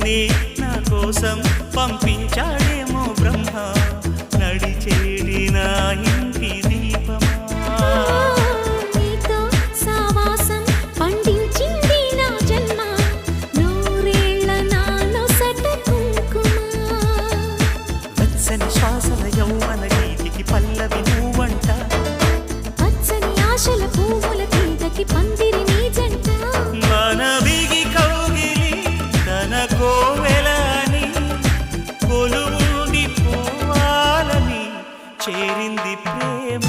నిన్నే నా కోసం పంపించాడేమో బ్రహ్మ నడిచేడి నా ఇంటి దీపమా నీతో సావాసం పండించింది నా జన్మ నూరేళ్ల నాలో సట కుంకుమ వెచ్చని శ్వాసల యౌవన గీతికి పల్లవి నువ్వంట పచ్చని ఆశల పువ్వుల తీగకి పందిరి నీ జంట మనవిగి కౌగిలి తన కోవెలని కొలువుండి పోవాలని చేరింది ప్రేమ